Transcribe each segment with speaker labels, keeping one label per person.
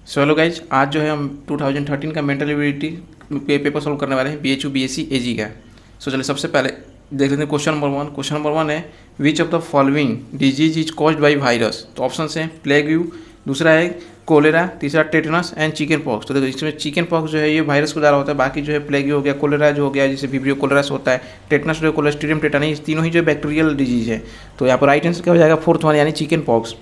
Speaker 1: So hello guys, आज जो है हम 2013 का मेंटल एबिलिटी पेपर सॉल्व करने वाले हैं BHU BSc AG का। सो चलिए सबसे पहले देख लेते हैं question number one. Question number one है which of the following disease is caused by virus. तो ऑप्शन है प्लेग यू, दूसरा है कोलेरा, तीसरा टेटनस एंड चिकन पॉक्स। तो देखो इसमें चिकन पॉक्स जो है ये वायरस के द्वारा होता है, बाकी जो है प्लेग यू हो गया, कोलेरा जो हो गया जैसे विब्रियो कोलेरा से होता है, टेटनस जो है कोलेस्ट्रीडियम टेटानी, तीनों ही जो बैक्टीरियल डिजीज है। तो यहाँ पर राइट आंसर क्या हो जाएगा, फोर्थ वन यानी चिकन पॉक्स।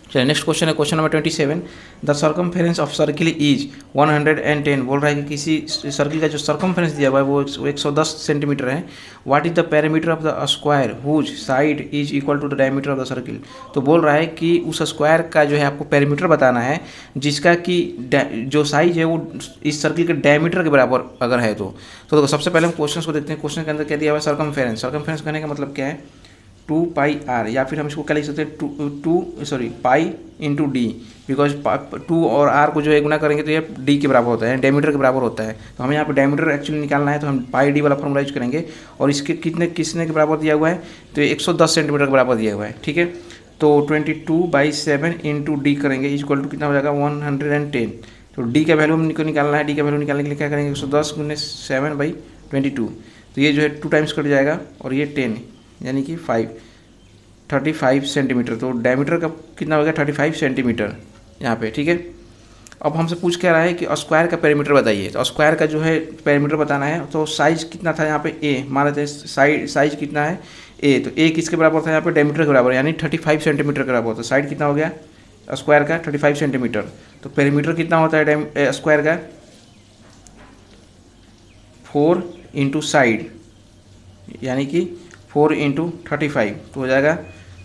Speaker 1: चलिए नेक्स्ट क्वेश्चन है question number 27। The circumference of circle is 110। बोल रहा है कि किसी सर्किल का जो सर्कमफेरेंस दिया हुआ है वो 110 सेंटीमीटर है। What is the perimeter of the square whose side is equal to the diameter of the circle. तो बोल रहा है कि उस स्क्वायर का जो है आपको पेरीमीटर बताना है जिसका कि जो साइज है वो इस सर्किल के डायमीटर के बराबर अगर है तो देखो सबसे पहले हम क्वेश्चन को देखते हैं। क्वेश्चन के अंदर क्या दिया हुआ है, सर्कमफेरेंस। सर्कमफेरेंस कहने का मतलब क्या है, 2πr, या फिर हम इसको क्या लिख सकते हैं पाई इंटू डी, बिकॉज 2 और r को जो है गुना करेंगे तो ये d के बराबर होता है, डायमीटर के बराबर होता है। तो हमें यहाँ पे डायमीटर एक्चुअली निकालना है तो हम पाई डी वाला फॉर्मूला यूज करेंगे। और इसके किसने के बराबर दिया हुआ है, तो ये 110 सेंटीमीटर के बराबर दिया हुआ है। ठीक है, तो 22/7 इंटू डी करेंगे इक्वल टू कितना हो जाएगा 110। तो डी का वैल्यू हमको निकालना है, डी का वैल्यू निकालने के लिए क्या करेंगे 110 × 7/22। तो ये जो है 2 टाइम्स कट जाएगा और ये 10 यानी कि 35 सेंटीमीटर। तो डायमीटर का कितना हो गया 35 सेंटीमीटर यहाँ पे। ठीक है, अब हमसे पूछ क्या रहा है कि स्क्वायर का पेरीमीटर बताइए। तो स्क्वायर का जो है पेरीमीटर बताना है। तो साइज कितना था यहाँ पे a, मान लेते हैं साइज कितना है a, तो a किसके बराबर था यहाँ पे, डायमीटर के बराबर यानी 35 सेंटीमीटर के बराबर। तो साइड कितना हो गया स्क्वायर का 35 सेंटीमीटर। तो पेरीमीटर कितना होता है स्क्वायर का 4 इंटू साइड यानी कि 4 इंटू 35, तो हो जाएगा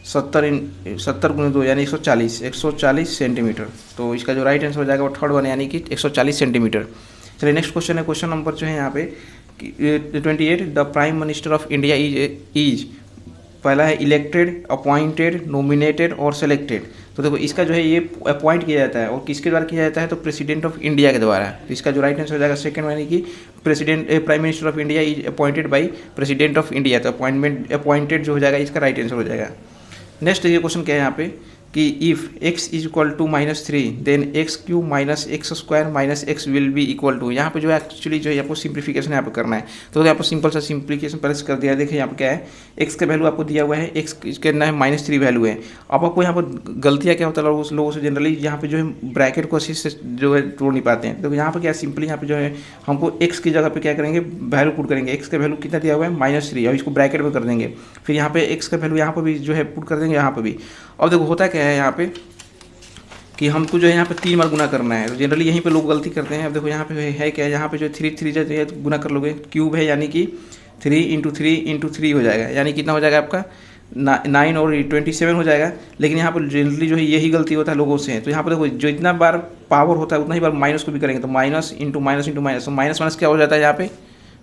Speaker 1: 70 × 2 यानी 140 सेंटीमीटर। तो इसका जो राइट आंसर हो जाएगा वो थर्ड वन यानी कि 140 सेंटीमीटर। चलिए नेक्स्ट क्वेश्चन है क्वेश्चन नंबर जो है यहाँ पे 28। The prime minister of India is पहला है इलेक्टेड, अपॉइंटेड, नॉमिनेटेड और सेलेक्टेड। तो देखो इसका जो है ये अपॉइंट किया जाता है और किसके द्वारा किया जाता है, तो प्रेसिडेंट ऑफ इंडिया के द्वारा। तो इसका जो राइट आंसर हो जाएगा सेकंड यानी कि prime minister of India is appointed by president of India. तो अपॉइंटेड जो हो जाएगा इसका राइट आंसर हो जाएगा। नेक्स्ट ये क्वेश्चन क्या है यहाँ पे कि if x is equal to -3 then x³ minus x² minus x will be equal to. यहाँ पे जो है एक्चुअली जो है आपको सिंप्लीफिकेशन यहाँ पे करना है। तो यहाँ पर सिंपल सा सिंप्लीफिकेशन पहले से कर दिया है। देखिए यहाँ पे क्या है, x का वैल्यू आपको दिया हुआ है, x करना है -3 वैल्यू है। अब आपको यहाँ पर गलतियाँ क्या होता है लोगों से जनरली यहाँ पे जो है ब्रैकेट को अच्छे से जो है तोड़ नहीं पाते हैं। तो यहाँ पर क्या सिंपली यहाँ पे जो है हमको x की जगह पे क्या करेंगे वैल्यू पुट करेंगे। x का वैल्यू कितना दिया हुआ है -3 और इसको ब्रैकेट में कर देंगे। फिर यहाँ पे x का वैल्यू यहाँ पर भी जो है पुट कर देंगे यहाँ पर भी। अब देखो होता क्या है यहाँ पे कि हमको जो है यहाँ पे 3 बार गुना करना है। तो जनरली यहीं पे लोग गलती करते हैं। अब देखो यहाँ पे है क्या, यहाँ पे जो 3 जो है गुना कर लोगे, क्यूब है यानी कि 3 × 3 × 3 हो जाएगा यानी कितना हो जाएगा आपका 9 और 27 हो जाएगा। लेकिन यहाँ पर जनरली जो है यही गलती होता है लोगों से। तो यहाँ पर देखो जो इतना बार पावर होता है उतना ही बार माइनस को भी करेंगे। तो minus into minus into minus, तो माइनस क्या हो जाता है यहाँ पे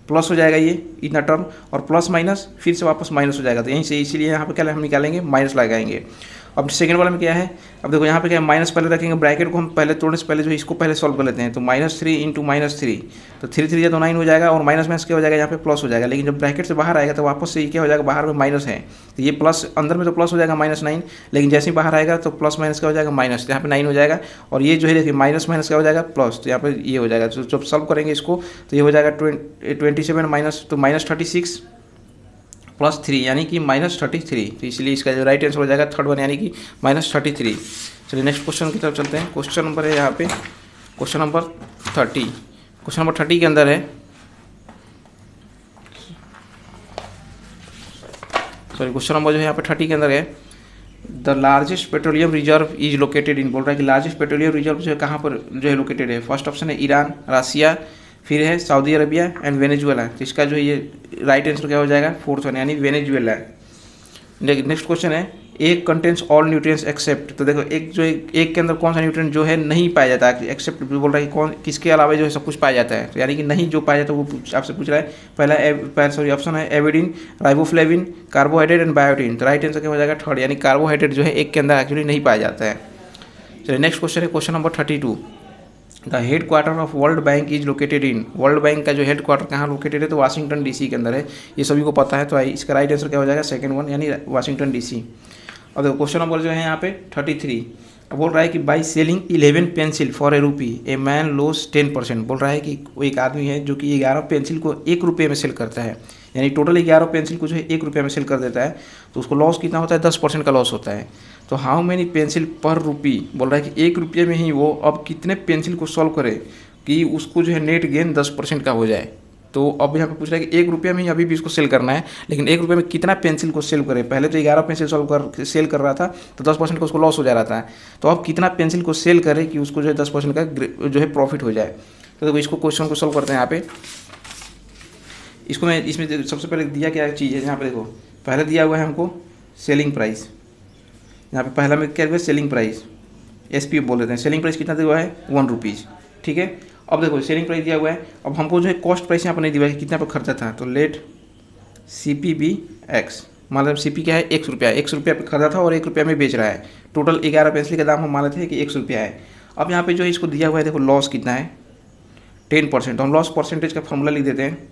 Speaker 1: प्लस हो जाएगा ये इतना टर्म, और प्लस माइनस फिर से वापस माइनस हो जाएगा। तो यहीं से इसीलिए यहाँ पे क्या हम निकालेंगे माइनस लगाएंगे। अब सेकंड वाला में क्या है, अब देखो यहाँ पे क्या है माइनस पहले रखेंगे, ब्रैकेट को हम पहले तोड़ने से पहले जो है इसको पहले सॉल्व कर लेते हैं। तो -3 इंटू -3, तो 3 तो 9 हो जाएगा और माइनस क्या हो जाएगा यहाँ पे प्लस हो जाएगा। लेकिन जब ब्रैकेट से बाहर आएगा तो वापस से ये क्या हो जाएगा, बाहर में माइनस है तो ये प्लस, अंदर में तो प्लस हो जाएगा -9, लेकिन जैसे ही बाहर आएगा तो प्लस माइनस क्या हो जाएगा माइनस, तो यहाँ पे 9 हो जाएगा। और ये जो है देखिए माइनस क्या हो जाएगा प्लस, तो यहाँ पे ये हो जाएगा। तो जब सॉल्व करेंगे इसको तो ये हो जाएगा 27 माइनस, तो -36 + 3 यानी कि -33। तो इसलिए इसका जो राइट आंसर हो जाएगा थर्ड वन यानी कि -33। चलिए नेक्स्ट क्वेश्चन की तरफ चलते हैं। क्वेश्चन नंबर है यहाँ पे क्वेश्चन नंबर 30। क्वेश्चन नंबर 30 के अंदर है, क्वेश्चन नंबर जो है यहाँ पे 30 के अंदर है the largest petroleum reserve is located in. बोल रहा है कि लार्जेस्ट पेट्रोलियम रिजर्व जो है कहाँ पर जो है लोकेटेड है। फर्स्ट ऑप्शन है ईरान, रसिया, फिर है सऊदी अरबिया एंड वेनेजुएला। तो इसका जो है ये राइट आंसर क्या हो जाएगा फोर्थ वन यानी वेनेजुएला। नेक्स्ट क्वेश्चन है एक कंटेंट्स ऑल न्यूट्रिएंट्स एक्सेप्ट। तो देखो एक जो एक के अंदर कौन सा न्यूट्रिएंट जो है नहीं पाया जाता है, एक्सेप्ट बोल रहा है कि कौन किसके अलावा जो है सब कुछ पाया जाता है। तो यानी कि नहीं जो पाया जाता है वो आपसे पूछ रहा है। पहला ऑप्शन है avidin, riboflavin, carbohydrate and biotin. तो राइट आंसर क्या हो जाएगा थर्ड यानी कार्बोहाइड्रेट जो है एक के अंदर एक्चुअली नहीं पाया जाता है। चलिए नेक्स्ट क्वेश्चन है question number 32। The head quarter of world bank is located in. World bank का जो हेड क्वार्टर कहाँ लोकेटेड है, तो वाशिंगटन DC के अंदर है। ये सभी को पता है। तो इसका राइट आंसर क्या हो जाएगा सेकंड वन यानी वाशिंगटन DC। और देखो क्वेश्चन नंबर जो है यहाँ पे 33 अब बोल रहा है कि by selling 11 pencil for a रूपी ए मैन लॉस 10%। बोल रहा है कि वो एक आदमी है जो कि 11 पेंसिल को 1 रुपये में सेल करता है, यानी टोटल 11 पेंसिल को जो है 1 रुपये में सेल कर देता है, तो उसको लॉस कितना होता है, 10% का लॉस होता है। तो हाउ मैनी पेंसिल पर रूपी, बोल रहा है कि 1 रुपये में ही वो अब कितने पेंसिल को सॉल्व करे कि उसको जो है नेट गेन 10% का हो जाए। तो अब यहाँ पे पूछ रहा है कि 1 रुपये में ही अभी भी इसको सेल करना है, लेकिन 1 रुपये में कितना पेंसिल को सेल करे। पहले तो 11 पेंसिल सेल कर रहा था तो 10% का उसको लॉस हो जा रहा था, तो अब कितना पेंसिल को सेल करे कि उसको जो है 10% का जो है प्रॉफिट हो जाए। तो देखो इसको क्वेश्चन को सॉल्व करते हैं यहाँ पे। इसको मैं इसमें सबसे पहले दिया क्या चीज़ है, यहाँ पे देखो पहले दिया हुआ है हमको सेलिंग प्राइस। यहाँ पे पहला में क्या हुआ, सेलिंग प्राइस, SP बोल देते हैं। सेलिंग प्राइस कितना दिया हुआ है, 1 रुपीज़, ठीक है। अब देखो सेलिंग प्राइस दिया हुआ है, अब हमको जो है कॉस्ट प्राइस यहाँ पर नहीं दिया हुआ है कितना पर खर्चा था, तो लेट CP भी X, मतलब CP क्या है, 1 रुपया, 1 रुपया पर खर्चा था और 1 रुपया में बेच रहा है। टोटल 11 पेंसिल का दाम हम मान लेते हैं कि 1 रुपया है। अब यहाँ पे जो है इसको दिया हुआ है, देखो लॉस कितना है, 10%। तो हम लॉस परसेंटेज का फॉर्मूला लिख देते हैं,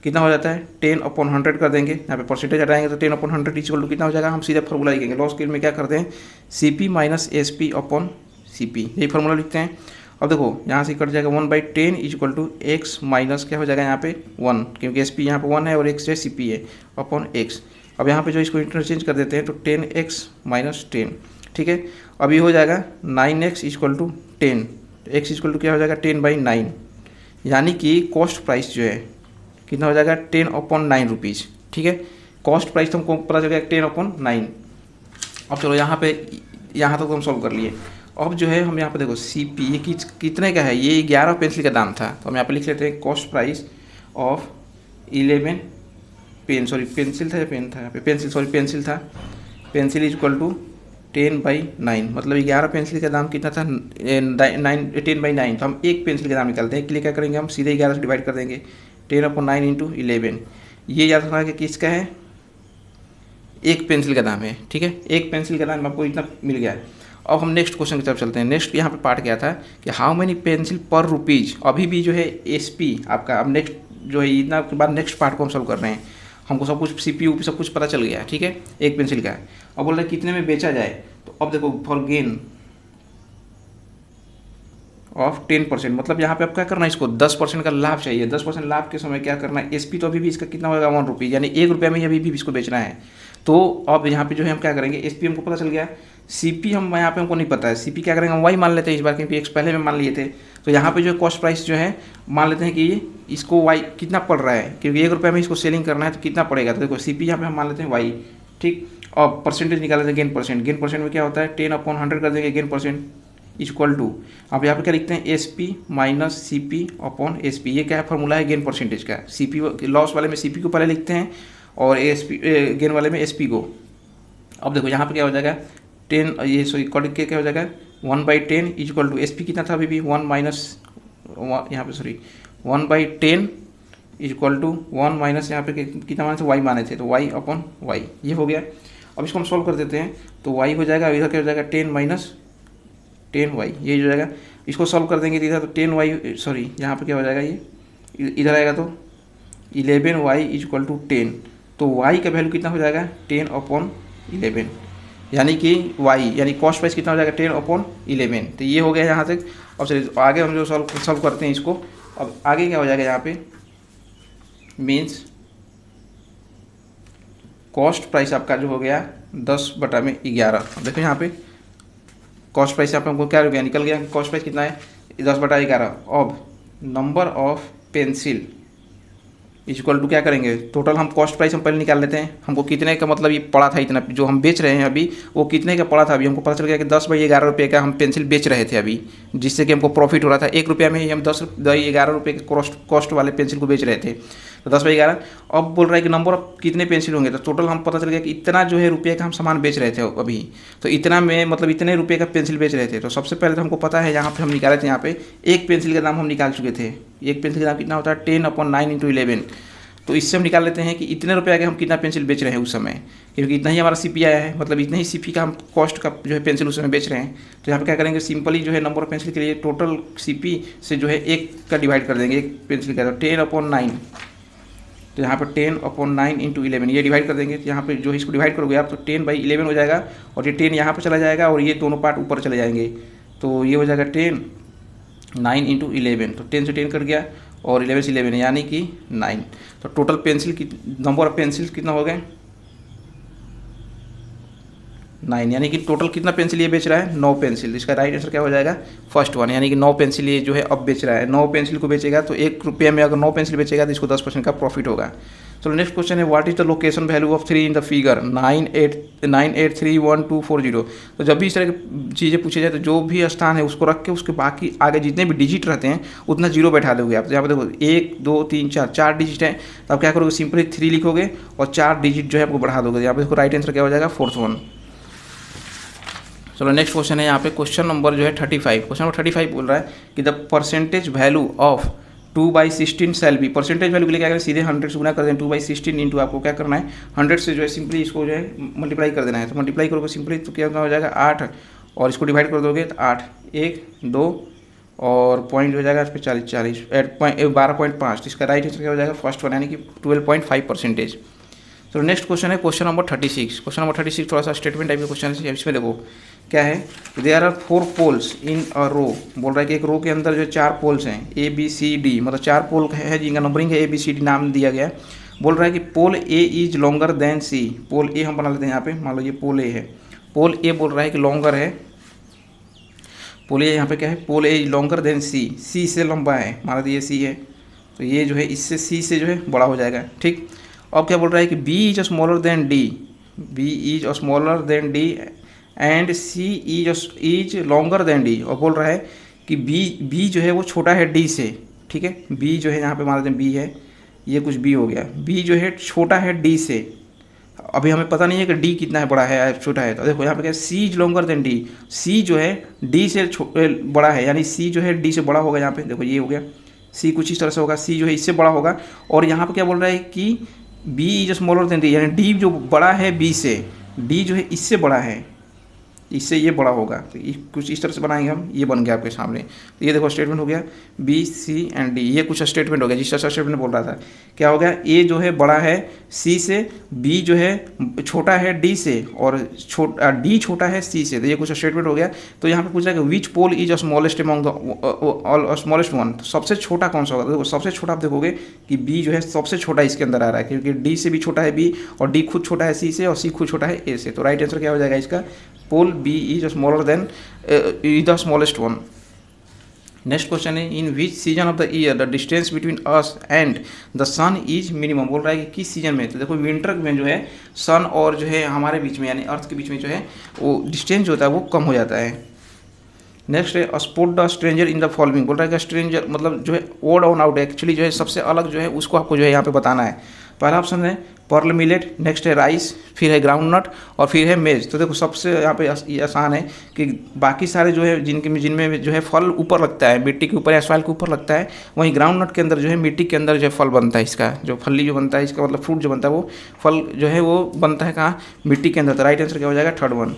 Speaker 1: कितना हो जाता है, 10/100 कर देंगे। यहाँ पे परसेंटेज हटाएंगे तो 10/100 इक्वल टू कितना हो जाएगा, हम सीधा फॉर्मूला लिखेंगे। लॉस के में क्या करते हैं, CP माइनस SP/CP, यही फॉर्मूला लिखते हैं। अब देखो यहाँ से कट जाएगा 1/10 इक्वल टू X माइनस क्या हो जाएगा यहाँ पे 1, क्योंकि SP यहाँ पे 1 है और X जो है CP है, अपॉन X। अब यहाँ पे जो इसको इंटरचेंज कर देते हैं तो 10X माइनस 10, ठीक है। अब ये हो जाएगा 9X equal to 10, X equal to क्या हो जाएगा 10/9, यानी कि कॉस्ट प्राइस जो है कितना हो जाएगा 10/9 रुपीज़, ठीक है। कॉस्ट प्राइस तो हमको पता चल गया 10/9। अब चलो यहाँ तक तो हम सॉल्व कर लिए। अब जो है हम यहाँ पे देखो CP ये कितने का है, ये 11 पेंसिल का दाम था, तो हम यहाँ पे लिख लेते हैं कॉस्ट प्राइस ऑफ 11 पेंसिल था या पेन था, यहाँ पे पेंसिल था, पेंसिल इक्वल टू 10/9, मतलब 11 पेंसिल का दाम कितना था, 10/9। तो हम एक पेंसिल का दाम निकालते हैं, इसलिए क्या करेंगे, हम सीधे 11 से डिवाइड कर देंगे, 10/9 इंटू 11। ये याद रखना कि किसका है, एक पेंसिल का दाम है, ठीक है। एक पेंसिल का दाम आपको इतना मिल गया है। अब हम नेक्स्ट क्वेश्चन की तरफ चलते हैं। नेक्स्ट यहाँ पे पार्ट क्या था कि हाउ मेनी पेंसिल पर रुपीज़, अभी भी जो है SP आपका। अब नेक्स्ट जो है इतना के बाद नेक्स्ट पार्ट को हम सॉल्व कर रहे हैं, हमको सब कुछ CPU सब कुछ पता चल गया, ठीक है, एक पेंसिल का। अब बोल रहे हैं कितने में बेचा जाए, तो अब देखो फॉर गेन ऑफ 10%, मतलब यहाँ पे अब क्या करना है, इसको 10% का लाभ चाहिए। 10% लाभ के समय क्या करना है, SP तो अभी भी इसका कितना होगा 1 रुपये, यानी 1 रुपये में ही अभी भी इसको बेचना है। तो अब यहाँ पे जो है हम क्या करेंगे, SP हमको पता चल गया, CP हम यहाँ पे हमको नहीं पता है, CP क्या करेंगे हम Y मान लेते हैं इस बार, क्योंकि X पहले में मान लिए थे। तो यहाँ पे जो है कॉस्ट प्राइस जो है मान लेते हैं कि इसको Y कितना पड़ रहा है, क्योंकि 1 रुपये में इसको सेलिंग करना है तो कितना पड़ेगा, तो देखो CP यहाँ पे हम मान लेते हैं Y, ठीक। और परसेंटेज निकाल लेते हैं गेन परसेंट। गेन परसेंट में क्या होता है 10/100 कर देंगे गेन परसेंट इक्वल टू, अब यहाँ पे क्या लिखते हैं SP माइनस CP/SP। ये क्या है, फॉर्मूला है गेन परसेंटेज का। CP लॉस वाले में CP को पहले लिखते हैं और SP गेन वाले में SP को। अब देखो यहाँ पे क्या हो जाएगा 10, ये सॉरी कॉर्डिक के क्या हो जाएगा 1/10 इक्वल टू SP कितना था अभी भी 1 माइनस यहाँ पे सॉरी 1/10 इक्वल टू 1 माइनस यहाँ पे कितना माने थे Y माने थे, तो Y/Y ये हो गया। अब इसको हम सॉल्व कर देते हैं तो Y हो जाएगा, इधर क्या हो जाएगा 10 माइनस 10Y, ये हो जाएगा। इसको सॉल्व कर देंगे इधर तो 10Y सॉरी यहाँ पे क्या हो जाएगा, ये इधर आएगा तो 11Y इक्वल टू 10, तो Y का वैल्यू कितना हो जाएगा 10/11, यानी कि Y यानी कॉस्ट प्राइस कितना हो जाएगा 10/11। तो ये हो गया यहाँ तक। अब चलिए आगे हम जो सॉल्व करते हैं इसको, अब आगे क्या हो जाएगा यहाँ पे मीन्स कॉस्ट प्राइस आपका जो हो गया 10/11। देखो यहाँ पे कॉस्ट प्राइस यहाँ पे हमको क्या हो गया, निकल गया कॉस्ट प्राइस कितना है 10/11। अब number of pencil equal to क्या करेंगे, टोटल हम कॉस्ट प्राइस हम पहले निकाल लेते हैं, हमको कितने का मतलब ये पड़ा था, इतना जो हम बेच रहे हैं अभी वो कितने का पड़ा था। अभी हमको पता चल गया कि 10/11 रुपये का हम पेंसिल बेच रहे थे अभी, जिससे कि हमको प्रॉफिट हो रहा था। 1 रुपया में ही हम 10/11 रुपये के कॉस्ट वाले पेंसिल को बेच रहे थे, तो 10/11। अब बोल रहा है कि नंबर ऑफ कितने पेंसिल होंगे, तो टोटल हम पता चल गया कि इतना जो है रुपये का हम सामान बेच रहे थे अभी, तो इतना में मतलब इतने रुपये का पेंसिल बेच रहे थे। तो सबसे पहले तो हमको पता है यहाँ पे हम निकाले थे, यहाँ पे एक पेंसिल का दाम हम निकाल चुके थे। एक पेंसिल का दाम कितना होता है 10/9 इंटू 11, तो इससे हम निकाल लेते हैं कि इतने रुपये के हम कितना पेंसिल बेच रहे हैं उस समय, क्योंकि इतना ही हमारा CP आया है, मतलब इतना ही CP का हम कॉस्ट का जो है पेंसिल उस समय बेच रहे हैं। तो यहाँ पे क्या करेंगे सिंपली जो है नंबर ऑफ पेंसिल के लिए टोटल CP से जो है 1 का डिवाइड कर देंगे, एक पेंसिल का, तो 10/9, तो यहाँ पर 10/9 इंटू 11 ये डिवाइड कर देंगे, तो यहाँ पे जो इसको डिवाइड करोगे आप तो 10/11 हो जाएगा, और ये 10 यहाँ पर चला जाएगा और ये दोनों पार्ट ऊपर चले जाएंगे, तो ये हो जाएगा 10 9 इंटू 11, तो 10 से 10 कट गया और 11 से 11 यानी कि 9। तो टोटल पेंसिल की नंबर ऑफ पेंसिल कितना हो गए 9, यानी कि टोटल कितना पेंसिल ये बेच रहा है 9 पेंसिल। इसका राइट आंसर क्या हो जाएगा फर्स्ट वन, यानी कि 9 पेंसिल ये जो है अब बेच रहा है। 9 पेंसिल को बेचेगा तो 1 रुपये में अगर 9 पेंसिल बेचेगा तो इसको 10% का प्रॉफिट होगा। चलो नेक्स्ट क्वेश्चन है, what is the location value of 3 in the figure 9838311240। तो जब भी इस तरह की चीज़ें पूछी जाए तो जो भी स्थान है उसको रख के उसके बाकी आगे जितने भी डिजिट रहते हैं उतना जीरो बैठा दोगे आप। तो यहाँ पर देखो 1 2 3 4 डिजिट है, तो आप क्या करोगे सिंपली 3 लिखोगे और 4 डिजिट जो है आपको बढ़ा दोगे। यहाँ पे देखो राइट आंसर क्या हो जाएगा फोर्थ वन। चलो नेक्स्ट क्वेश्चन है यहाँ पे क्वेश्चन नंबर जो है 35। क्वेश्चन नंबर 35 बोल रहा है कि the percentage value of 2/16 shall be. Percentage value के लिए क्या करें सीधे 100 से गुना कर दें, 2/16 इंटू आपको क्या करना है 100 से जो है सिंपली इसको जो है मल्टीप्लाई कर देना है। तो मल्टीप्लाई करोगे सिंपली तो क्या हो जाएगा 8, और इसको डिवाइड कर दोगे तो 8 1 2 और पॉइंट हो जाएगा इस पर 40 12.5। तो इसका राइट आंसर क्या हो जाएगा फर्स्ट वन, यानी कि 12.5%। तो नेक्स्ट क्वेश्चन है क्वेश्चन नंबर 36। क्वेश्चन नंबर 36 थोड़ा सा स्टेटमेंट टाइप का क्वेश्चन है। इसमें देखो क्या है, देयर आर 4 पोल्स इन अ रो। बोल रहा है कि एक रो के अंदर जो 4 पोल्स हैं ABCD, मतलब 4 पोल है जिनका नंबरिंग है ABCD नाम दिया गया है। बोल रहा है कि pole A is longer than C। Pole A हम बना लेते हैं यहाँ पे, मान लो ये पोल A है। पोल A बोल रहा है कि लॉन्गर है, पोल A यहाँ पे क्या है पोल A is longer than C से लंबा है, मान लो ये C है, तो ये जो है इससे C से जो है बड़ा हो जाएगा। ठीक, अब क्या बोल रहा है कि B is smaller than D, B is smaller than D and C is longer then D। और बोल रहा है कि B जो है वो छोटा है D से। ठीक है, B जो है यहाँ पे मान लेते हैं B है, ये कुछ B हो गया, B जो है छोटा है D से। अभी हमें पता नहीं है कि D कितना है बड़ा है या छोटा है। तो देखो यहाँ पे क्या C is longer then D, C जो है D से बड़ा है, यानी C जो है D से बड़ा होगा। यहाँ पे देखो ये हो गया C कुछ इस तरह से होगा, C जो है इससे बड़ा होगा। और यहाँ पे क्या बोल रहा है कि B is smaller than D, यानी D जो बड़ा है B से, D जो है इससे बड़ा है, इससे ये बड़ा होगा। तो कुछ इस तरह से बनाएंगे हम, ये बन गया आपके सामने। तो ये देखो स्टेटमेंट हो गया B C एंड D, ये कुछ स्टेटमेंट हो गया जिस तरह से स्टेटमेंट बोल रहा था। क्या हो गया A जो है बड़ा है C से, B जो है छोटा है D से, और D छोटा है C से। तो ये कुछ स्टेटमेंट हो गया। तो यहाँ पे पूछा कि which pole is smallest among the smallest one, सबसे छोटा कौन सा होगा। देखो सबसे छोटा आप देखोगे कि B जो है सबसे छोटा इसके अंदर आ रहा है, क्योंकि D से भी छोटा है B, और D खुद छोटा है C से, और C खुद छोटा है A से। तो राइट आंसर क्या हो जाएगा इसका pole B is smaller than is the smallest one। Next question है in which season of the year the distance between us and the sun is minimum. बोल रहा है कि किस सीजन में। तो देखो विंटर में जो है सन और जो है हमारे बीच में यानी अर्थ के बीच में जो है वो डिस्टेंस जो होता है वो कम हो जाता है। नेक्स्ट है spot the stranger in the following. बोल रहा है कि स्ट्रेंजर मतलब जो है ओड ऑन आउट एक्चुअली जो है सबसे अलग जो है उसको आपको जो है यहाँ पे बताना है। पहला ऑप्शन है पर्ल मिलेट, नेक्स्ट है राइस, फिर है ग्राउंड नट और फिर है मेज। तो देखो सबसे यहाँ पे आसान है कि बाकी सारे जो है जिनमें जो है फल ऊपर लगता है मिट्टी के ऊपर या सॉइल के ऊपर लगता है, वहीं ग्राउंड नट के अंदर जो है मिट्टी के अंदर जो है फल बनता है। इसका जो फली जो बनता है इसका मतलब फ्रूट जो बनता है वो फल जो है वो बनता है कहाँ मिट्टी के अंदर। तो राइट आंसर क्या हो जाएगा थर्ड वन।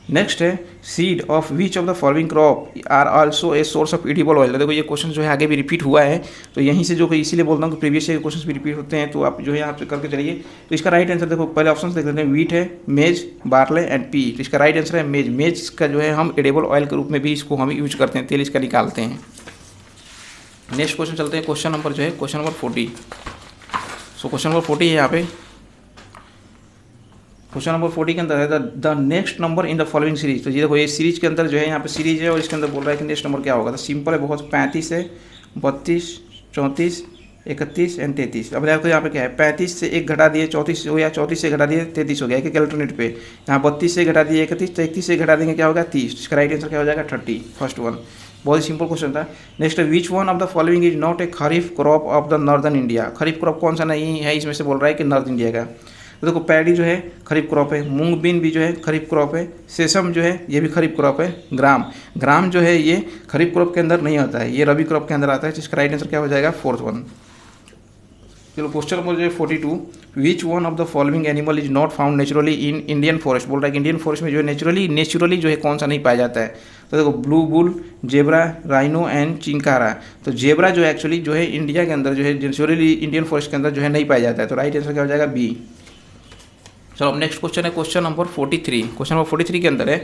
Speaker 1: नेक्स्ट है seed of which of the following crop are also a source of edible oil. देखो ये क्वेश्चन जो है आगे भी रिपीट हुआ है, तो यहीं से जो इसीलिए बोलता हूँ कि प्रीवियस ईयर के क्वेश्चन भी रिपीट होते हैं, तो आप जो है यहाँ से करके चलिए। तो इसका राइट आंसर देखो पहले ऑप्शन देख लेते हैं, वीट है, मेज, बार्ले एंड पी। तो इसका राइट आंसर है मेज। मेज का जो है हम एडिबल ऑयल के रूप में भी इसको हम यूज करते हैं, तेल इसका निकालते हैं। नेक्स्ट क्वेश्चन चलते हैं, क्वेश्चन नंबर जो है question number 40। So question number 40 है यहाँ पे। क्वेश्चन नंबर 40 के अंदर है the next number in the following series. तो ये देखो ये सीरीज के अंदर जो है यहाँ पे सीरीज है और इसके अंदर बोल रहा है कि नेक्स्ट नंबर क्या होगा। तो सिंपल है बहुत, 35 है, 32, 34, 31 एंड 33। अब देखो यहाँ पे क्या है 35 से 1 घटा दिए 34 हो गया, 34 से घटा दिए 33 हो गया, एक अल्टरनेट पे। यहाँ 32 से घटा दिए 31, तो 31 से घटा देंगे क्या होगा 30। इसका राइट आंसर क्या हो जाएगा 30, फर्स्ट वन। बहुत ही सिंपल क्वेश्चन था। Next which one of the following is not a kharif crop of the northern India. Kharif crop कौन सा नहीं है इसमें से बोल रहा है कि नॉर्थ इंडिया का। तो देखो पैडी जो है खरीफ क्रॉप है, मूंग बीन भी जो है खरीफ क्रॉप है, सेसम जो है ये भी खरीफ क्रॉप है, ग्राम जो है ये खरीफ क्रॉप के अंदर नहीं आता है, ये रबी क्रॉप के अंदर आता है। जिसका राइट आंसर क्या हो जाएगा फोर्थ वन। चलो क्वेश्चन नंबर जो है 42, which one of the following animal is not found naturally in Indian forest. बोल रहा है कि इंडियन फॉरेस्ट में जो है नेचुरली जो है कौन सा नहीं पाया जाता है। तो देखो blue bull, zebra, rhino and chinkara. तो जेब्रा जो एक्चुअली जो है इंडिया के अंदर जो है नेचुरली इंडियन फॉरेस्ट के अंदर जो है नहीं पाया जाता है। तो राइट आंसर क्या हो जाएगा बी। चलो अब नेक्स्ट क्वेश्चन है क्वेश्चन नंबर 43। क्वेश्चन नंबर 43 के अंदर है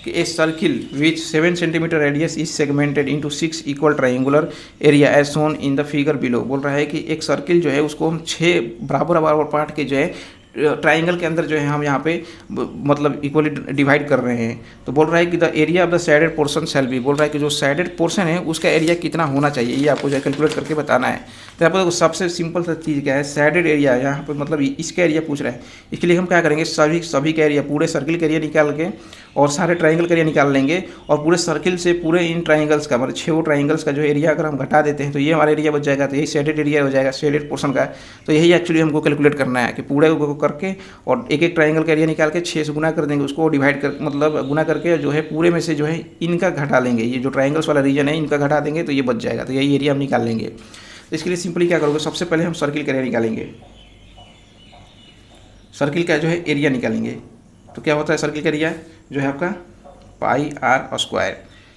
Speaker 1: कि a circle which 7 centimetre radius is segmented into 6 equal triangular area as shown in the figure below. बोल रहा है कि एक सर्किल जो है उसको हम 6 बराबर पार्ट के जो है ट्राइंगल के अंदर जो है हम यहाँ पे मतलब इक्वली डिवाइड कर रहे हैं। तो बोल रहा है कि the area of the sided portion shall be. बोल रहा है कि जो साइडेड पोर्शन है उसका एरिया कितना होना चाहिए, ये आपको जो है कैलकुलेट करके बताना है। तो यहाँ पर देखो सबसे सिंपल सा चीज़ क्या है, साइडेड एरिया। यहाँ पर मतलब इसका एरिया पूछ रहा है, इसके लिए हम क्या करेंगे, सभी का एरिया, पूरे सर्किल का एरिया निकाल के और सारे ट्राइंगल का एरिया निकाल लेंगे और पूरे सर्किल से पूरे इन ट्राइंगल्स का मतलब 6 ट्राइंगल्स का जो एरिया अगर हम घटा देते हैं तो ये हमारा एरिया बच जाएगा। तो यही शेडेड एरिया हो जाएगा, शेडेड पोर्शन का। तो यही एक्चुअली हमको कैलकुलेट करना है कि पूरे को करके और एक ट्राइंगल का एरिया निकाल के 6 से गुना कर देंगे, उसको डिवाइड कर मतलब गुना करके जो है पूरे में से जो है इनका घटा लेंगे, ये जो ट्राइंगल्स वाला रीजन है इनका घटा देंगे तो ये बच जाएगा। तो यही एरिया हम निकाल लेंगे। तो इसके लिए सिंपली क्या करोगे, सबसे पहले हम सर्किल का एरिया निकालेंगे, सर्किल का जो है एरिया निकालेंगे। तो क्या होता है सर्किल का एरिया जो है आपका पाई आर स्क्वायर।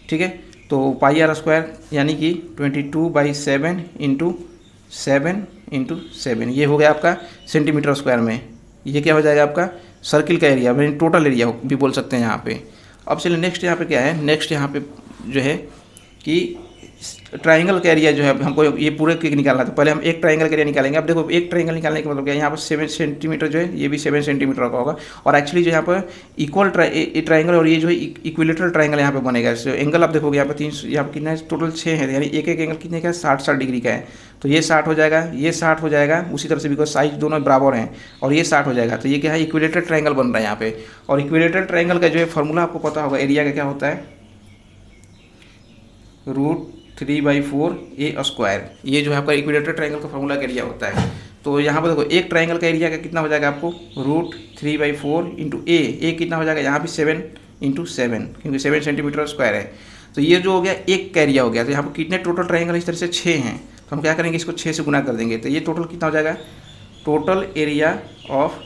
Speaker 1: ठीक है, तो पाई आर स्क्वायर यानी कि 22/7 इंटू 7 ये हो गया आपका सेंटीमीटर स्क्वायर में। ये क्या हो जाएगा आपका सर्किल का एरिया, यानी टोटल एरिया भी बोल सकते हैं यहाँ पे। अब चलिए नेक्स्ट यहाँ पे क्या है, नेक्स्ट यहाँ पे जो है कि ट्राइंगल का एरिया जो है हमको ये पूरे के निकालना था। पहले हम एक ट्राइंगल का एरिया निकालेंगे। अब देखो एक ट्राइंगल निकालने का मतलब क्या है, यहाँ पर 7 सेंटीमीटर जो है ये भी 7 सेंटीमीटर का होगा और एक्चुअली जो यहाँ पर इक्वल ट्राइंगल और ये जो है इक्विलेटरल ट्राइंगल यहाँ पे बनेगा। तो एंगल आप देखोगे यहाँ पर 3, यहाँ पर कितना है टोटल 6 है, यानी एक एंगल कितने का है 60 डिग्री का है। तो ये 60 हो जाएगा, ये 60 हो जाएगा, उसी तरह से बिकॉज साइज दोनों बराबर हैं और ये 60 हो जाएगा। तो ये क्या है इक्विलेटरल ट्राइंगल बन रहा है यहाँ पे। और इक्विलेटरल ट्राइंगल का जो है फॉर्मूला आपको पता होगा, एरिया का क्या होता है √3/4 ए स्क्वायर। ये जो है आपका इक्विलेटरल ट्राइंगल का फॉर्मूला का एरिया होता है। तो यहाँ पर देखो एक ट्राइंगल का एरिया का कितना हो जाएगा आपको √3/4 इंटू ए कितना हो जाएगा यहाँ भी 7 × 7 क्योंकि 7 सेंटीमीटर स्क्वायर है। तो ये जो हो गया एक का एरिया हो गया। तो यहाँ पर कितने टोटल ट्राइंगल इस तरह से 6 हैं, तो हम क्या करेंगे इसको 6 से गुना कर देंगे। तो ये टोटल कितना हो जाएगा टोटल एरिया ऑफ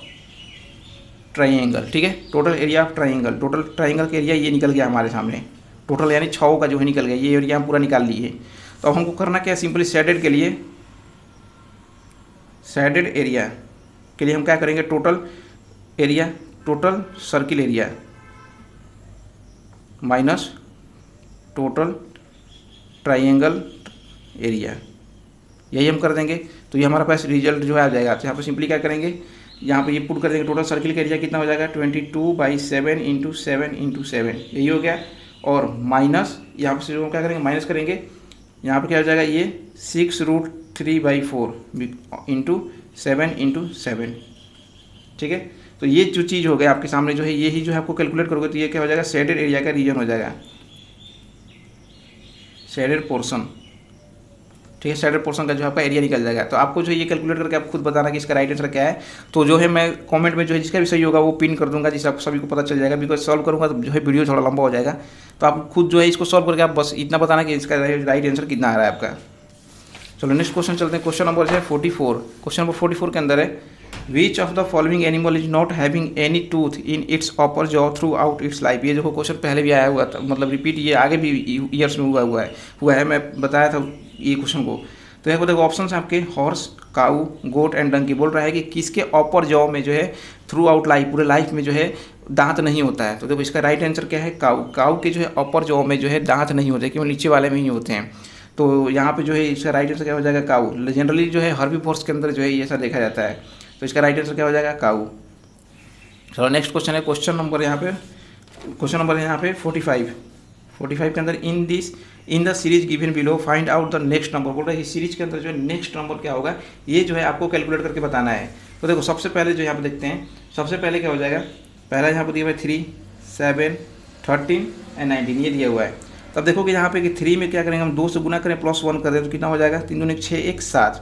Speaker 1: ट्राइंगल। ठीक है, total area of triangle, total triangle का एरिया ये निकल गया हमारे सामने, टोटल यानी 6 का जो है निकल गया, ये एरिया हम पूरा निकाल लिए। तो अब हमको करना क्या है, सिंपली शेडेड के लिए, शेडेड एरिया के लिए हम क्या करेंगे total area, total circle area minus total triangle area, यही हम कर देंगे। तो ये हमारा पास रिजल्ट जो है आ जाएगा। तो यहाँ पर सिंपली क्या करेंगे, यहाँ पे ये पुट कर देंगे, टोटल सर्किल का एरिया कितना हो जाएगा 22/7 × 7 × 7 यही हो गया। और माइनस यहाँ पर से जो हम क्या करेंगे माइनस करेंगे, यहाँ पे क्या हो जाएगा ये 6√3/4 इंटू 7 × 7। ठीक है, तो ये जो चीज़ हो गया आपके सामने जो है यही जो है आपको कैलकुलेट करोगे तो ये क्या हो जाएगा शेडेड एरिया का रीजन हो जाएगा, शेडेड पोर्शन। ठीक है, शेडेड पोर्शन का जो आपका एरिया निकल जाएगा। तो आपको जो ये कैलकुलेट करके आप खुद बताना कि इसका राइट आंसर क्या है। तो जो है मैं कमेंट में जो है जिसका भी सही होगा वो पिन कर दूंगा, जिससे आप सभी को पता चल जाएगा। बिकॉज सॉल्व करूंगा तो जो है वीडियो थोड़ा लंबा हो जाएगा। तो आप खुद जो है इसको सॉल्व करके आप बस इतना बताना कि इसका राइट आंसर कितना आ रहा है आपका। चलो नेक्स्ट क्वेश्चन चलते हैं। क्वेश्चन नंबर है 44। क्वेश्चन नंबर 44 के अंदर है which of the following animal is not having any tooth in its upper jaw through out it's life. ये देखो क्वेश्चन पहले भी आया हुआ था, मतलब रिपीट ये आगे भी ईयर्स में हुआ है मैं बताया था ये क्वेश्चन को। तो यहाँ को देखो ऑप्शन है आपके horse, cow, goat and donkey. बोल रहा है कि किसके अपर जॉ में जो है थ्रू आउट लाइफ पूरे लाइफ में जो है दांत नहीं होता है। तो देखो इसका राइट आंसर क्या है काऊ। काऊ के जो है अपर जॉ में जो है दांत नहीं होते, केवल नीचे वाले में ही होते हैं। तो यहाँ पे जो है इसका राइट आंसर क्या हो जाएगा काऊ। जनरली जो है हर्बीवोर्स के अंदर जो है ये ऐसा देखा जाता है। तो इसका राइट आंसर क्या हो जाएगा काऊ। चलो नेक्स्ट क्वेश्चन है, क्वेश्चन नंबर यहाँ पे 45 के अंदर in the series given below find out the next number. बोल रहा है इस सीरीज के अंदर जो है नेक्स्ट नंबर क्या होगा ये जो है आपको कैलकुलेट करके बताना है। तो देखो सबसे पहले जो यहाँ पे देखते हैं, सबसे पहले क्या हो जाएगा, पहला यहाँ पर दिया हुआ है 3, 7, 13 एंड 19 ये दिया हुआ है। तब देखोगे यहाँ पे कि 3 में क्या करेंगे हम 2 से गुना करें प्लस 1 कर दें तो कितना हो जाएगा 3 दूनी 6 1 7।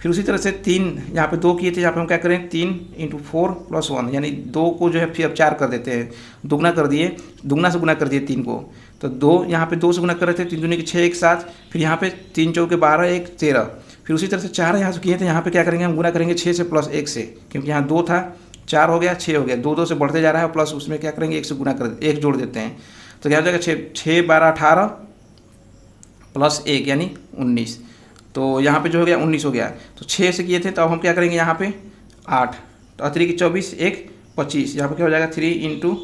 Speaker 1: फिर उसी तरह से 3 यहाँ पे 2 किए थे, यहाँ पे हम क्या करें 3 × 4 + 1 यानी 2 को जो है फिर अब 4 कर देते हैं, दुगना कर दिए, दुगना से गुना कर दिए 3 को। तो 2 यहाँ पे 2 से गुना कर रहे थे 3 दूनी 6 1 7। फिर यहाँ पे 3 × 4 = 12 1 13। फिर उसी तरह से 4 यहाँ से किए थे, यहाँ पे क्या करेंगे हम गुना करेंगे 6 से प्लस 1 से, क्योंकि यहाँ 2 था, 4 हो गया, 6 हो गया, 2 2 से बढ़ते जा रहा है, प्लस उसमें क्या करेंगे 1 से गुना कर 1 जोड़ देते हैं। तो क्या हो जाएगा 6 12 18 प्लस 1 यानी 19। तो यहाँ पे जो हो गया 19 हो गया। तो 6 से किए थे, तो अब हम क्या करेंगे यहाँ पे 8, तो 3 24 1 25, यहाँ पे क्या हो जाएगा 3 इंटू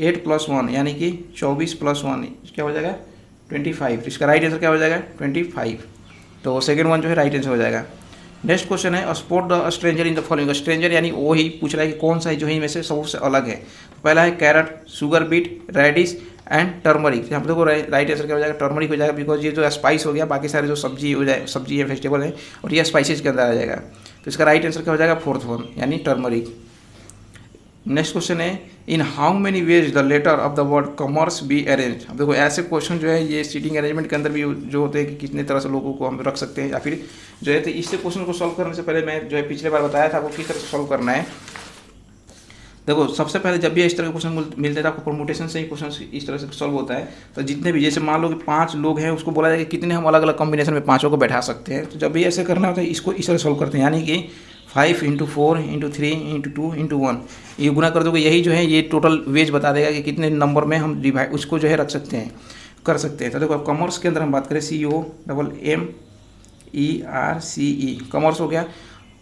Speaker 1: 8 प्लस 1 यानी कि 24 प्लस 1 क्या हो जाएगा 25। इसका राइट आंसर क्या हो जाएगा 25। तो सेकंड वन जो है राइट आंसर हो जाएगा। नेक्स्ट क्वेश्चन है spot the stranger in the following. Stranger यानी वो ही पूछ रहा है कि कौन सा है जो है इनमें से सबसे अलग है। पहला है carrot, sugar beet, radish and turmeric. यहाँ पर देखो राइट आंसर क्या हो जाएगा टर्मरिक हो जाएगा, बिकॉज ये जो स्पाइस हो गया, बाकी सारे जो सब्जी हो जाए सब्जी है वेजिटेबल है और ये स्पाइसेस के अंदर आ जाएगा। तो इसका राइट आंसर क्या हो जाएगा फोर्थ वन यानी टर्मरिक। नेक्स्ट क्वेश्चन है in how many ways the letter of the word commerce be arrange. अब देखो ऐसे क्वेश्चन जो है ये सीटिंग अरेंजमेंट के अंदर भी जो होते हैं कि कितने तरह से लोगों को हम रख सकते हैं, या फिर जो है तो इससे क्वेश्चन को सॉल्व करने से पहले मैं जो है पिछले बार बताया था आपको किस तरह से सॉल्व करना है। देखो सबसे पहले जब भी इस तरह के क्वेश्चन मिलते हैं तो आपको परमुटेशन से ही क्वेश्चन इस तरह से सॉल्व होता है। तो जितने भी जैसे मान लो कि 5 लोग हैं, उसको बोला जाए कि कितने हम अलग अलग कॉम्बिनेशन में 5 को बैठा सकते हैं। तो जब भी ऐसे करना होता है इसको इस तरह सॉल्व करते हैं, यानी कि 5 × 4 × 3 × 2 × 1 ये गुना कर दोगे, यही जो है ये टोटल वेज बता देगा कि कितने नंबर में हम डिवाइड उसको जो है रख सकते हैं कर सकते हैं। तो देखो अब कॉमर्स के अंदर हम बात करें COMMERCE कॉमर्स हो गया।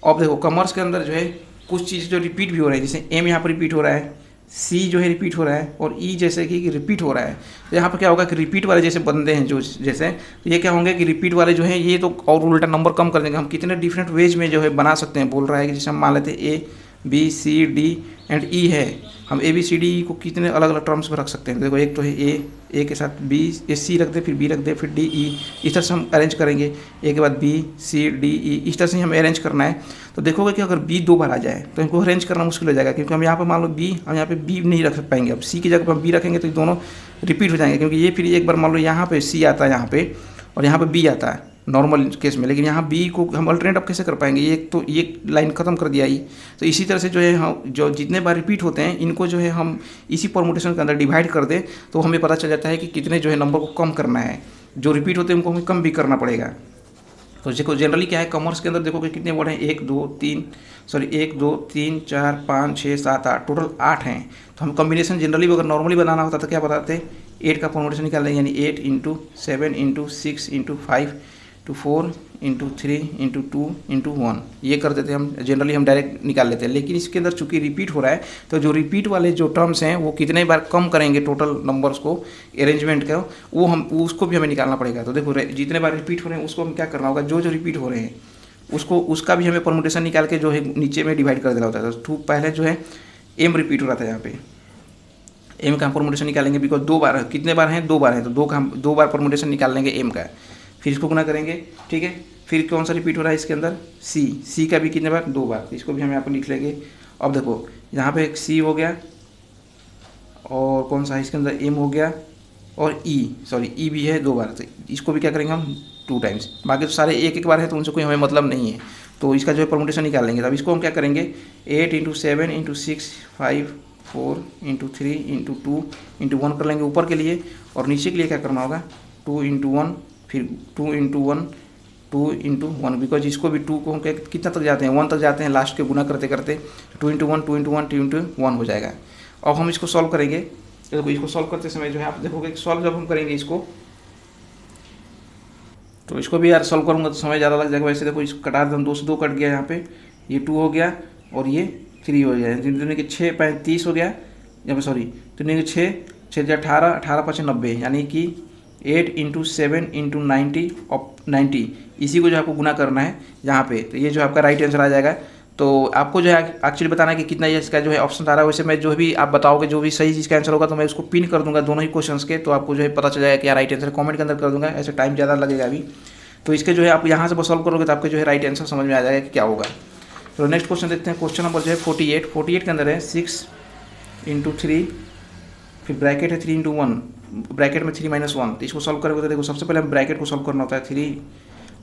Speaker 1: अब देखो कॉमर्स के अंदर जो है कुछ चीज़ जो रिपीट भी हो रहा है, जैसे M यहाँ पर रिपीट हो रहा है, C जो है रिपीट हो रहा है और E जैसे कि रिपीट हो रहा है। तो यहाँ पर क्या होगा कि रिपीट वाले जैसे बंदे हैं जो जैसे तो ये क्या होंगे कि रिपीट वाले जो है ये तो और उल्टा नंबर कम कर देंगे। हम कितने डिफरेंट वेज में जो है बना सकते हैं बोल रहा है कि जैसे हम मान लेते हैं ABCD एंड E है, हम ABCD को कितने अलग अलग टर्म्स में रख सकते हैं। देखो एक तो है A के साथ B, C रख दे, फिर B रख दे, फिर D E, इस तरह से हम अरेंज करेंगे। A के बाद B C D E इस तरह से हमें अरेंज करना है। तो देखोगे कि अगर B 2 बार आ जाए तो इनको अरेंज करना मुश्किल हो जाएगा, क्योंकि हम यहाँ पर मान लो B हम यहाँ पे B नहीं रख पाएंगे। अब C की जगह पर हम B रखेंगे तो दोनों रिपीट हो जाएंगे, क्योंकि ये फिर एक बार मान लो यहाँ पे C आता है यहाँ पे और यहाँ पे B आता है नॉर्मल केस में, लेकिन यहाँ B को हम अल्टरनेट अब कैसे कर पाएंगे, एक तो ये लाइन खत्म कर दिया ही। तो इसी तरह से जो है हम जो जितने बार रिपीट होते हैं इनको जो है हम इसी परमुटेशन के अंदर डिवाइड कर दें तो हमें पता चल जाता है कि कितने जो है नंबर को कम करना है। जो रिपीट होते हैं उनको हमें कम भी करना पड़ेगा। तो देखो जनरली क्या है कॉमर्स के अंदर देखो कि कितने वर्ड हैं 1 2 3 4 5 6 7 8 टोटल 8 हैं। तो हम कॉम्बिनेशन जनरली अगर नॉर्मली बनाना होता तो क्या बताते 8 का परमुटेशन निकाल लेंगे, यानी 8 × 7 × 6 × 5 × 4 × 3 × 2 × 1 ये कर देते हैं हम जनरली, हम डायरेक्ट निकाल लेते हैं। लेकिन इसके अंदर चूंकि रिपीट हो रहा है तो जो रिपीट वाले जो टर्म्स हैं वो कितने बार कम करेंगे टोटल नंबर्स को अरेंजमेंट का, वो हम उसको भी हमें निकालना पड़ेगा। तो देखो जितने बार रिपीट हो रहे हैं उसको हम क्या करना होगा, जो जो रिपीट हो रहे हैं उसको उसका भी हमें परमुटेशन निकाल के जो है नीचे में डिवाइड कर देना होता है। तो पहले जो है M रिपीट हो रहा था, यहाँ पे M का परमुटेशन निकालेंगे, बिकॉज 2 बार कितने बार हैं 2 बार हैं, तो 2 का हम 2 बार परमुटेशन निकाल लेंगे M का, फिर इसको गुना करेंगे। ठीक है, फिर कौन सा रिपीट हो रहा है इसके अंदर C का भी कितने बार 2 बार, इसको भी हम यहाँ पर लिख लेंगे। अब देखो यहाँ पे एक C हो गया और कौन सा है इसके अंदर M हो गया और E भी है 2 बार, तो इसको भी क्या करेंगे हम 2 टाइम्स। बाकी तो सारे एक बार है तो उनसे कोई हमें मतलब नहीं है, तो इसका जो है परमुटेशन निकाल लेंगे। तब इसको हम क्या करेंगे 8 × 7 × 6 5 4 × 3 × 2 × 1 कर लेंगे ऊपर के लिए, और नीचे के लिए क्या करना होगा 2 × 1 फिर 2 × 1 2 × 1, बिकॉज इसको भी 2 को हम कितना तक जाते हैं 1 तक जाते हैं लास्ट के गुना करते करते, 2 × 1 2 × 1 2 × 1 हो जाएगा। अब हम इसको सॉल्व करेंगे। देखो इसको सॉल्व करते समय जो है आप देखोगे सॉल्व जब हम करेंगे इसको, तो इसको भी यार सॉल्व करूँगा तो समय ज़्यादा लग जाएगा। वैसे देखो इसको कटा दें, 2 से 2 कट गया, यहाँ पे ये 2 हो गया और ये 3 हो गया, यानी कि 6 5 30 हो गया, यहाँ पे सॉरी तो नहीं 6 6 18 18 5 90, यानी कि 8 × 7 × 90 और 90 इसी को जो आपको गुना करना है यहाँ पे, तो ये जो आपका राइट आंसर आ जाएगा। तो आपको जो है एक्चुअली बताना है कि कितना ये इसका जो है ऑप्शन आ रहा है। वैसे मैं जो भी आप बताओगे जो भी सही चीज़ का आंसर होगा तो मैं उसको पिन कर दूंगा दोनों ही क्वेश्चंस के, तो आपको जो है पता चल जाएगा कि यार राइट आंसर कमेंट के अंदर कर दूंगा, ऐसे टाइम ज़्यादा लगेगा अभी। तो इसके जो है आप यहाँ से सॉल्व करोगे तो आपके जो है राइट आंसर समझ में आ जाएगा कि क्या होगा। तो नेक्स्ट क्वेश्चन देखते हैं। क्वेश्चन नंबर जो है 48 के अंदर है 6 × 3 फिर ब्रैकेट है 3 × 1 ब्रैकेट में 3 - 1, तो इसको सॉल्व करोगे तो देखो सबसे पहले हम ब्रैकेट को सॉल्व करना होता है 3,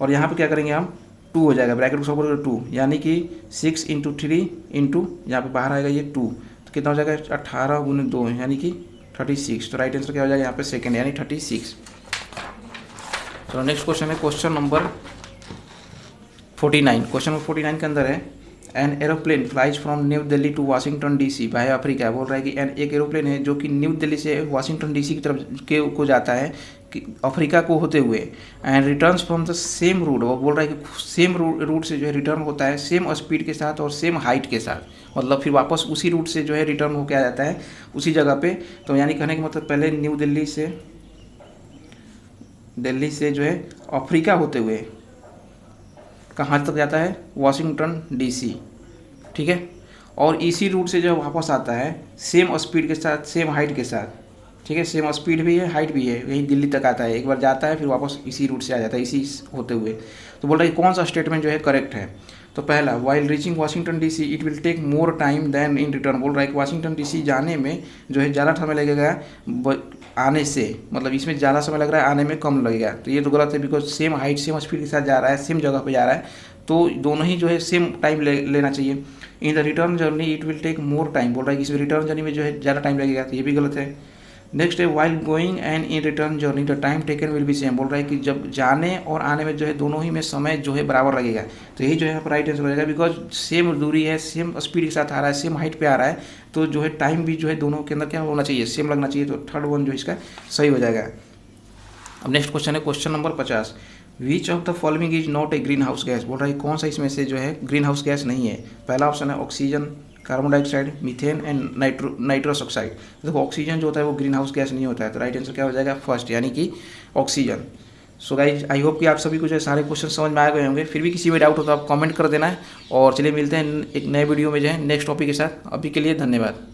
Speaker 1: और यहाँ पे क्या करेंगे हम 2 हो जाएगा, ब्रैकेट को सॉल्व करोगे 2, यानी कि 6 × 3 × यहाँ पे बाहर आएगा ये 2, तो कितना हो जाएगा 18 × 2 यानी कि 36। तो राइट आंसर क्या हो जाएगा यहाँ पे सेकेंड यानी 36। चलो नेक्स्ट क्वेश्चन है क्वेश्चन नंबर 49, क्वेश्चन नंबर 49 के अंदर है an aeroplane flies from New Delhi to Washington DC by Africa. बोल रहा है कि एक एरोप्लेन है जो कि न्यू दिल्ली से वाशिंगटन डीसी की तरफ को जाता है कि अफ्रीका को होते हुए, and returns from the same route. वो बोल रहा है कि सेम रूट से जो है रिटर्न होता है, सेम स्पीड के साथ और सेम हाइट के साथ, मतलब फिर वापस उसी रूट से जो है रिटर्न होकर आ जाता है उसी जगह पे। तो यानी कहने का मतलब पहले न्यू दिल्ली से जो है अफ्रीका होते हुए कहाँ तक जाता है, वाशिंगटन डीसी, ठीक है। और इसी रूट से जो वापस आता है सेम स्पीड के साथ, सेम हाइट के साथ, ठीक है, सेम स्पीड भी है, हाइट भी है, यही दिल्ली तक आता है, एक बार जाता है फिर वापस इसी रूट से आ जाता है, इसी होते हुए। तो बोल रहा है कौन सा स्टेटमेंट जो है करेक्ट है। तो पहला, while reaching Washington DC it will take more time than in return. बोल रहा है कि वाशिंगटन डीसी जाने में जो है ज़्यादा समय लगेगा आने से, मतलब इसमें ज़्यादा समय लग रहा है, आने में कम लगेगा। तो ये तो गलत है, because same height same speed के साथ जा रहा है, सेम जगह पे जा रहा है, तो दोनों ही जो है सेम टाइम लेना चाहिए। In the return journey it will take more time. बोल रहा है कि इसमें रिटर्न जर्नी में जो है ज़्यादा टाइम लगेगा, तो ये भी गलत है। नेक्स्ट है while going and in return journey the time taken will be same. बोल रहा है कि जब जाने और आने में जो है दोनों ही में समय जो है बराबर लगेगा, तो यही जो है यहाँ पर राइट आंसर हो जाएगा, बिकॉज सेम दूरी है, सेम स्पीड के साथ आ रहा है, सेम हाइट पे आ रहा है, तो जो है टाइम भी जो है दोनों के अंदर क्या होना चाहिए, सेम लगना चाहिए। तो थर्ड वन जो इसका सही हो जाएगा। अब नेक्स्ट क्वेश्चन है question number 50, which of the following is not a green house gas. बोल रहा है कौन सा इसमें से जो है ग्रीन हाउस गैस नहीं है। पहला ऑप्शन है oxygen, carbon dioxide, methane and nitrous oxide. देखो ऑक्सीजन जो होता है वो ग्रीन हाउस गैस नहीं होता है, तो राइट आंसर क्या हो जाएगा, फर्स्ट, यानी कि oxygen. So guys I hope कि आप सभी को जो है सारे क्वेश्चन समझ में आ गए होंगे। फिर भी किसी में डाउट हो तो आप कमेंट कर देना है, और चलिए मिलते हैं एक नए वीडियो में जो है नेक्स्ट टॉपिक के साथ। अभी के लिए धन्यवाद।